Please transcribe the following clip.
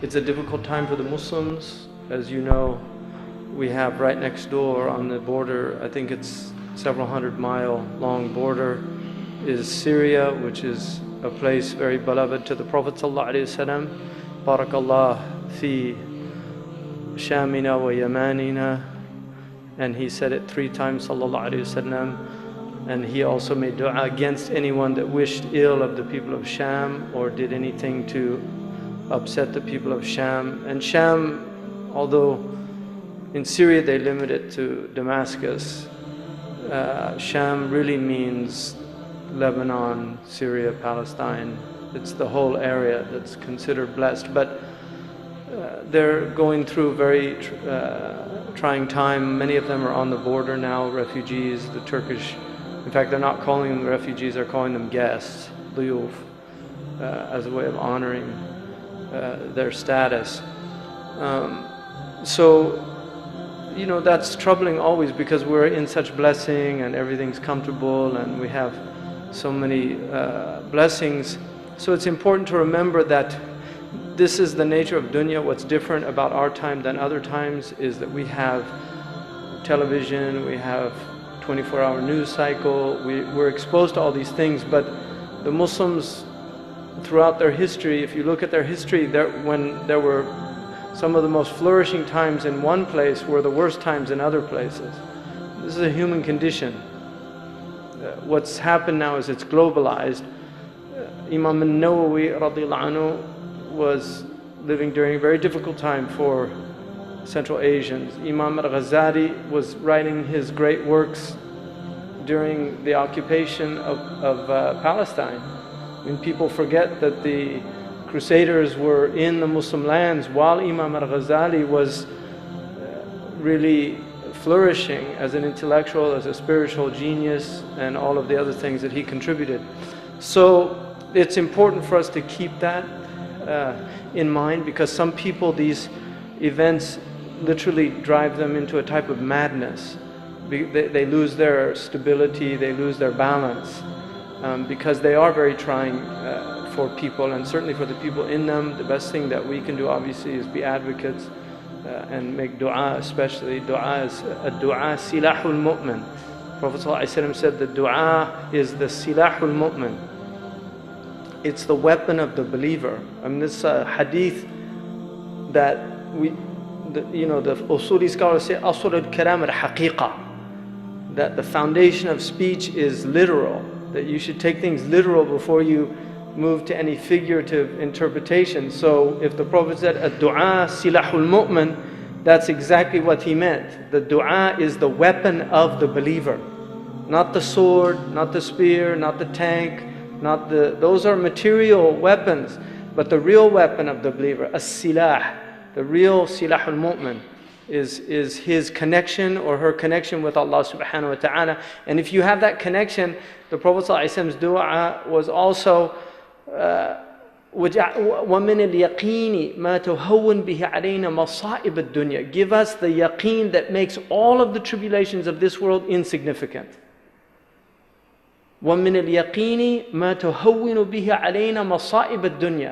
It's a difficult time for the Muslims. As you know, we have right next door on the border, I think it's several 100-mile long border, is Syria, which is a place very beloved to the Prophet ﷺ. Barakallah fi Shamina wa Yamanina. And he said it 3 times, sallallahu alayhi wasallam. And he also made dua against anyone that wished ill of the people of Sham or did anything to upset the people of Sham. And Sham, although in Syria they limit it to Damascus, Sham really means Lebanon, Syria, Palestine. It's the whole area that's considered blessed. But they're going through very trying time. Many of them are on the border now, refugees. The Turkish, in fact, they're not calling them refugees, they're calling them guests, duyuf, as a way of honoring their status. So, you know, that's troubling always because we're in such blessing and everything's comfortable and we have so many blessings. So it's important to remember that this is the nature of dunya. What's different about our time than other times is that we have television, we have 24-hour news cycle, we're exposed to all these things. But the Muslims throughout their history, if you look at their history, when there were some of the most flourishing times in one place were the worst times in other places. This is a human condition. What's happened now is it's globalized. Imam al-Nawawi radiallahu anhu was living during a very difficult time for Central Asians. Imam al-Ghazali was writing his great works during the occupation of Palestine. When people forget that the Crusaders were in the Muslim lands while Imam al-Ghazali was really flourishing as an intellectual, as a spiritual genius, and all of the other things that he contributed. So it's important for us to keep that in mind, because some people, these events literally drive them into a type of madness. They lose their stability, they lose their balance, because they are very trying for people, and certainly for the people in them. The best thing that we can do obviously is be advocates and make dua, especially. Dua is dua silahul mu'min. Prophet ﷺ said that dua is the silahul mu'min. It's the weapon of the believer. I mean, this hadith that the usuli scholars say asl al-kalam al-haqiqa, that the foundation of speech is literal, that you should take things literal before you move to any figurative interpretation. So if the Prophet said ad-du'a silahul mu'min, that's exactly what he meant. The dua is the weapon of the believer, not the sword, not the spear, not the tank, those are material weapons, but the real weapon of the believer, as-silah, the real silahul mu'min, is his connection or her connection with Allah subhanahu wa ta'ala. And if you have that connection, the Prophet ﷺ's dua was also وَمِنَ الْيَقِينِ مَا تُهَوِّنْ بِهِ عَلَيْنَا مَصَائِبَ الدُّنْيَا. Give us the yaqeen that makes all of the tribulations of this world insignificant. وَمِنَ الْيَقِينِ مَا تُهَوِّنُ بِهِ عَلَيْنَا مَصَائِبَ الدُّنْيَا.